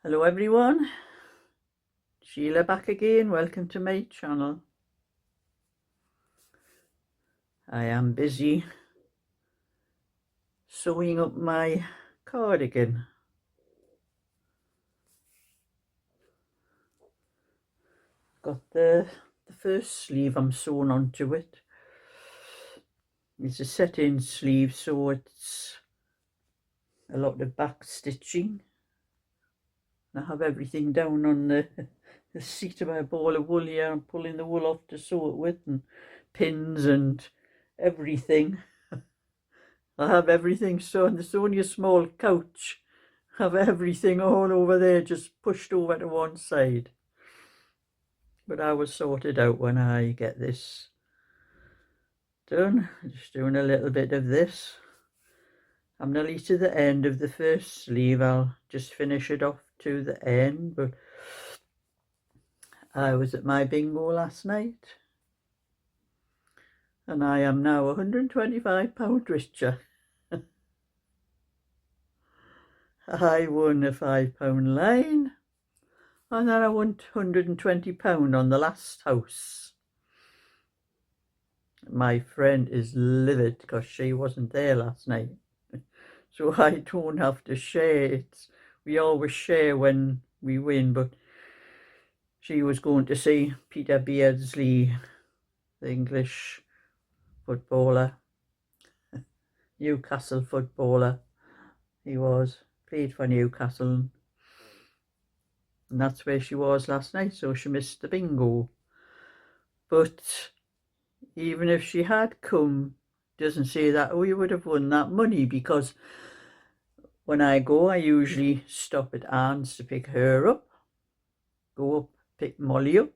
Hello everyone, Sheila back again. Welcome to my channel. I am busy sewing up my cardigan. Got the first sleeve I'm sewing onto it. It's a set-in sleeve, so it's a lot of back stitching. I have everything down on the seat of my ball of wool here. I'm pulling the wool off to sew it with, and pins and everything. I have everything sewn. There's only a small couch. I have everything all over there, just pushed over to one side. But I will sort it out when I get this done. Just doing a little bit of this. I'm nearly to the end of the first sleeve. I'll just finish it off to the end. But I was at my bingo last night, and I am now £125 richer. I won a £5 line, and then I won £120 on the last house. My friend is livid because she wasn't there last night, so I don't have to share. We always share when we win, but she was going to see Peter Beardsley, the English footballer, Newcastle footballer. He played for Newcastle, and that's where she was last night, so she missed the bingo. But even if she had come, doesn't say that we would have won that money, because when I go, I usually stop at Anne's to pick her up, go up, pick Molly up,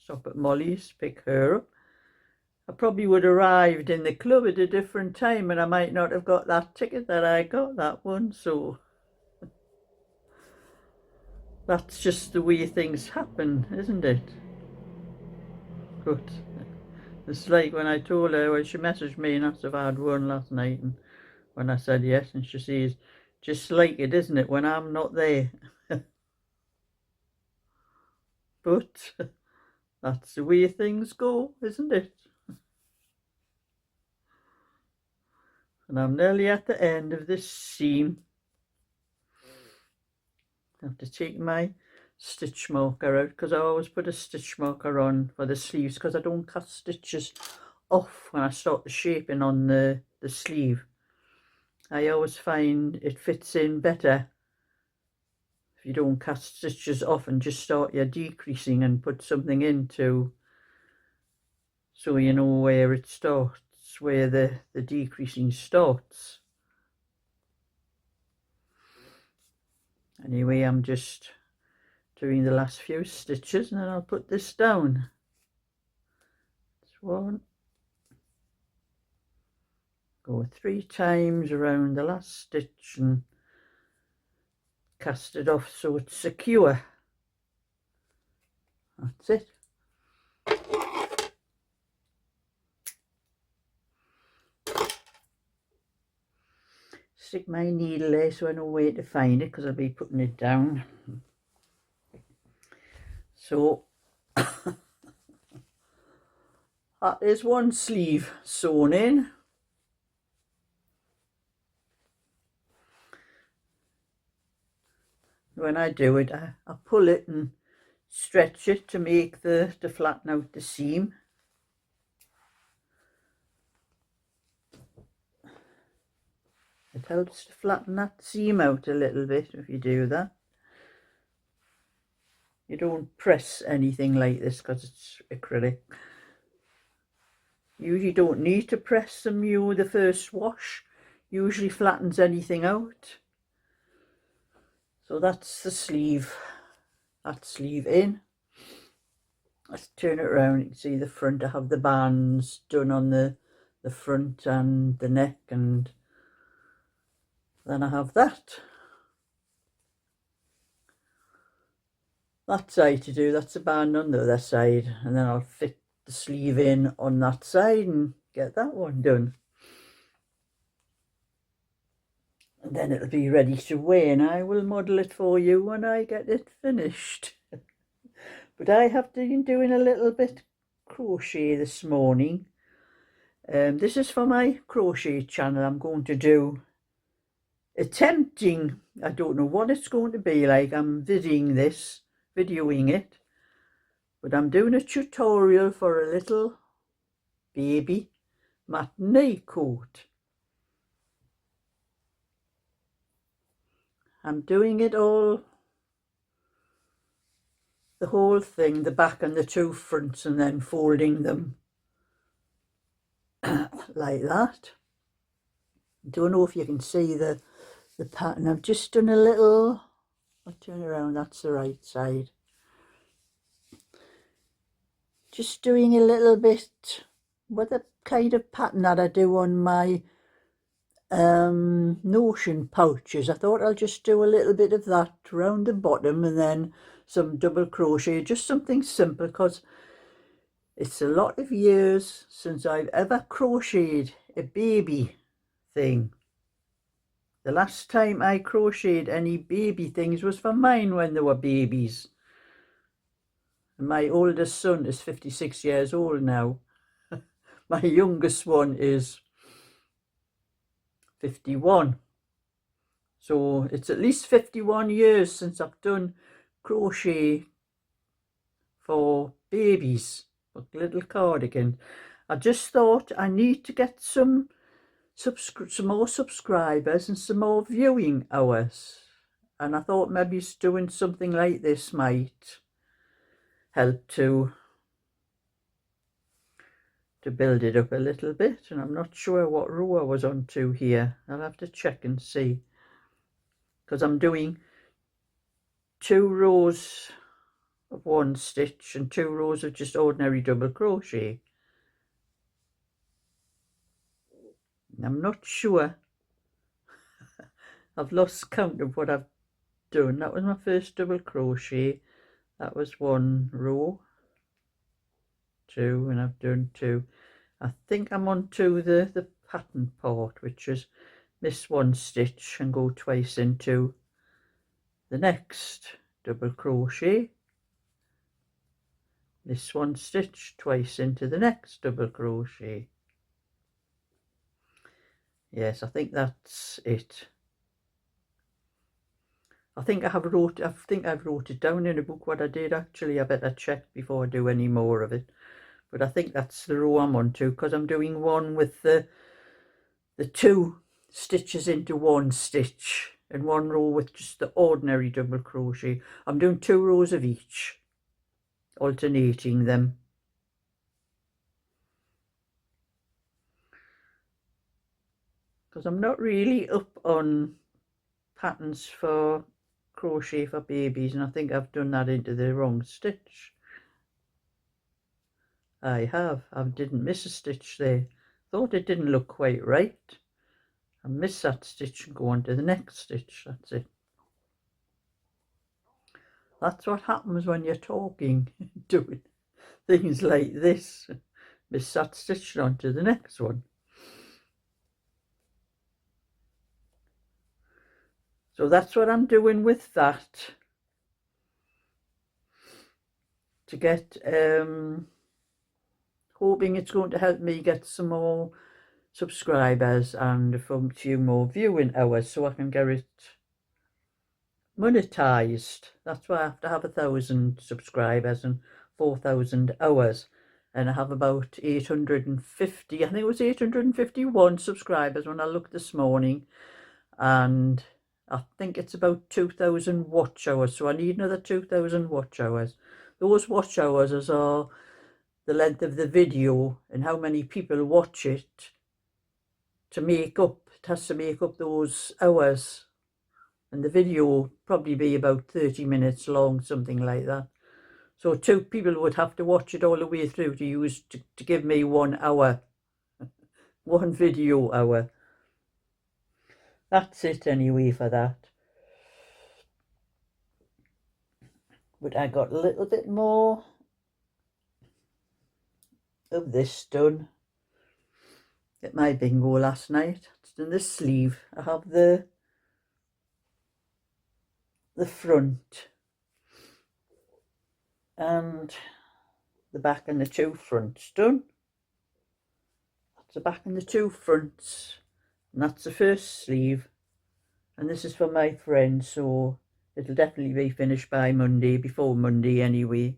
stop at Molly's, pick her up. I probably would have arrived in the club at a different time, and I might not have got that ticket that I got, that one. So that's just the way things happen, isn't it? But it's like when I told her, when she messaged me and asked if I'd won last night, and when I said yes, and she says, just like it, isn't it, when I'm not there? But that's the way things go, isn't it? And I'm nearly at the end of this seam. I have to take my stitch marker out, because I always put a stitch marker on for the sleeves, because I don't cut stitches off when I start the shaping on the sleeve. I always find it fits in better if you don't cut stitches off and just start your decreasing and put something into, so you know where it starts, where the decreasing starts. Anyway, I'm just doing the last few stitches, and then I'll put this down. That's one. Go 3 times around the last stitch and cast it off so it's secure. That's it. Stick my needle there so I know where to find it, because I'll be putting it down. So that is one sleeve sewn in. When I do it, I pull it and stretch it to make to flatten out the seam. It helps to flatten that seam out a little bit if you do that. You don't press anything like this because it's acrylic. You usually don't need to press them. The first wash usually flattens anything out. So that's the sleeve. That sleeve in. Let's turn it around. You can see the front. I have the bands done on the front and the neck, and then I have that side to do. That's a band on the other side, and then I'll fit the sleeve in on that side and get that one done. And then it'll be ready to weigh, and I will model it for you when I get it finished. But I have been doing a little bit crochet this morning. This is for my crochet channel. I'm going to do attempting, I don't know what it's going to be like. I'm videoing it, but I'm doing a tutorial for a little baby matinee coat. I'm doing it all, the whole thing, the back and the two fronts, and then folding them like that. Don't know if you can see the pattern. I've just done a little, I'll turn around, that's the right side. Just doing a little bit with the kind of pattern that I do on my notion pouches. I thought I'll just do a little bit of that around the bottom and then some double crochet, just something simple, because it's a lot of years since I've ever crocheted a baby thing. The last time I crocheted any baby things was for mine when they were babies. And my oldest son is 56 years old now. My youngest one is 51. So it's at least 51 years since I've done crochet for babies, like little cardigan. I just thought I need to get some more subscribers and some more viewing hours. And I thought maybe doing something like this might help to build it up a little bit. And I'm not sure what row I was on to here. I'll have to check and see, because I'm doing 2 rows of 1 stitch and 2 rows of just ordinary double crochet. I'm not sure. I've lost count of what I've done. That was my first double crochet. That was 1 row, 2, and I've done 2. I think I'm on to the pattern part, which is miss 1 stitch and go twice into the next double crochet, miss 1 stitch, twice into the next double crochet. Yes, I think that's it. I think I've wrote it down in a book what I did actually. I better check before I do any more of it. But I think that's the row I'm on to, because I'm doing one with the 2 stitches into 1 stitch and 1 row with just the ordinary double crochet. I'm doing 2 rows of each, alternating them. Because I'm not really up on patterns for crochet for babies, and I think I've done that into the wrong stitch. I didn't miss a stitch there. Thought it didn't look quite right. I miss that stitch and go on to the next stitch. That's it. That's what happens when you're talking, doing things like this. Miss that stitch on to the next one. So that's what I'm doing with that, to get hoping it's going to help me get some more subscribers and a few more viewing hours, so I can get it monetized. That's why I have to have 1,000 subscribers and 4,000 hours, and I have about 850, I think it was 851 subscribers when I looked this morning, and I think it's about 2,000 watch hours, so I need another 2,000 watch hours. Those watch hours are the length of the video and how many people watch it to make up. It has to make up those hours, and the video will probably be about 30 minutes long, something like that. So 2 people would have to watch it all the way through to give me 1 hour, 1 video hour. That's it anyway for that. But I got a little bit more of this done at my bingo last night. It's done the sleeve. I have the the front and the back and the two fronts done. That's the back and the two fronts, and that's the first sleeve, and this is for my friend, so it'll definitely be finished by Monday, before Monday anyway.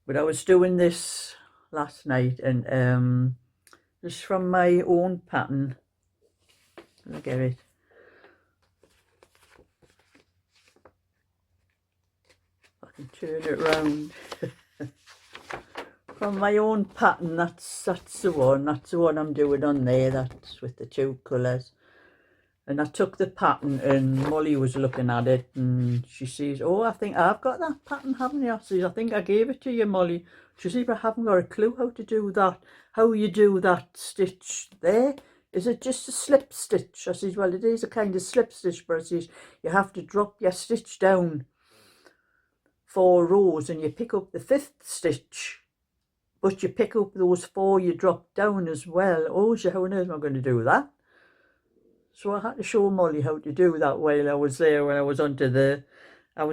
But I was doing this last night, and this is from my own pattern. Look at it. I can turn it round. From my own pattern, that's the one I'm doing on there. That's with the two colours. And I took the pattern, and Molly was looking at it, and she says, "Oh, I think I've got that pattern, haven't you?" I says, "I think I gave it to you, Molly." She says, "But I haven't got a clue how to do that. How you do that stitch there? Is it just a slip stitch?" I says, "Well, it is a kind of slip stitch, but I says, you have to drop your stitch down 4 rows, and you pick up the 5th stitch, but you pick up those 4 you dropped down as well." "Oh, so how on earth am I going to do that?" So I had to show Molly how to do that while I was there. When I was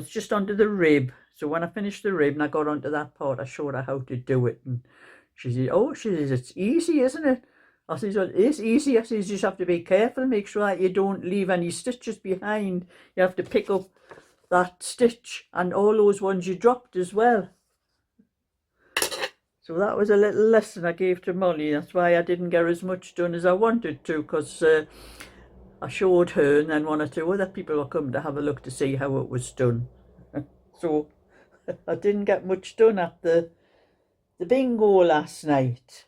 just onto the rib. So when I finished the rib and I got onto that part, I showed her how to do it. And she said, "Oh," she says, "it's easy, isn't it?" I says, "Well, it is easy." I says, "You just have to be careful, make sure that you don't leave any stitches behind. You have to pick up that stitch and all those ones you dropped as well." So that was a little lesson I gave to Molly. That's why I didn't get as much done as I wanted to, because I showed her, and then 1 or 2 other people were coming to have a look to see how it was done. So I didn't get much done at the bingo last night.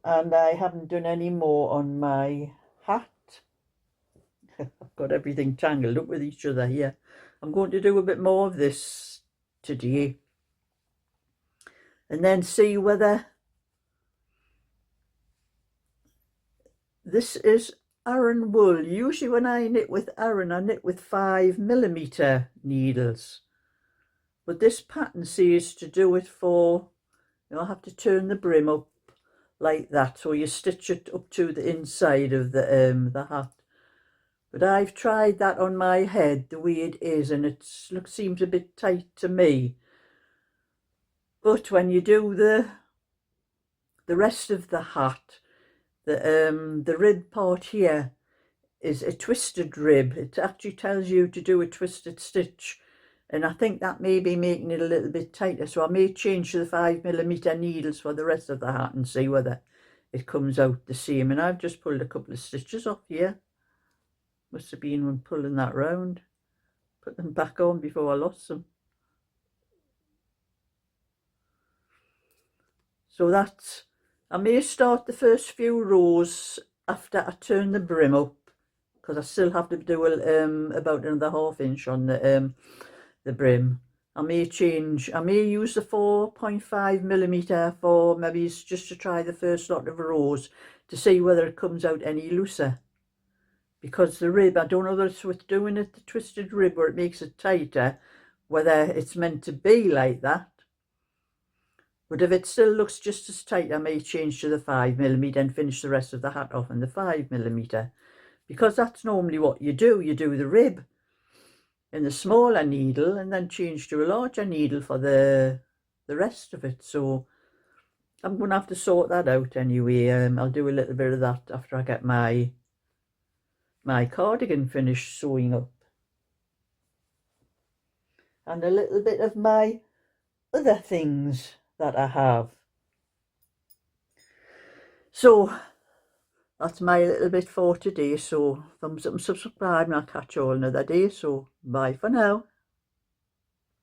And I haven't done any more on my hat. I've got everything tangled up with each other here. I'm going to do a bit more of this today, and then see whether this is Aran wool. Usually when I knit with Aran, I knit with 5mm needles, but this pattern says to do it for, I have to turn the brim up like that, so you stitch it up to the inside of the hat. But I've tried that on my head the way it is, and it seems a bit tight to me. But when you do the rest of the hat, the rib part here is a twisted rib. It actually tells you to do a twisted stitch, and I think that may be making it a little bit tighter, so I may change to the 5mm needles for the rest of the hat and see whether it comes out the same. And I've just pulled a couple of stitches off here. Must have been when pulling that round. Put them back on before I lost them. So that's, I may start the first few rows after I turn the brim up, because I still have to do about another ½ inch on the brim. I may use the 4.5mm for maybe just to try the first lot of rows to see whether it comes out any looser. Because the rib, I don't know whether it's with doing it, the twisted rib, where it makes it tighter, whether it's meant to be like that. But if it still looks just as tight, I may change to the 5mm and finish the rest of the hat off in the 5mm. Because that's normally what you do. You do the rib in the smaller needle and then change to a larger needle for the rest of it. So I'm going to have to sort that out anyway. I'll do a little bit of that after I get my cardigan finished sewing up. And a little bit of my other things that I have. So that's my little bit for today. So thumbs up and subscribe, and I'll catch you all another day. So bye for now.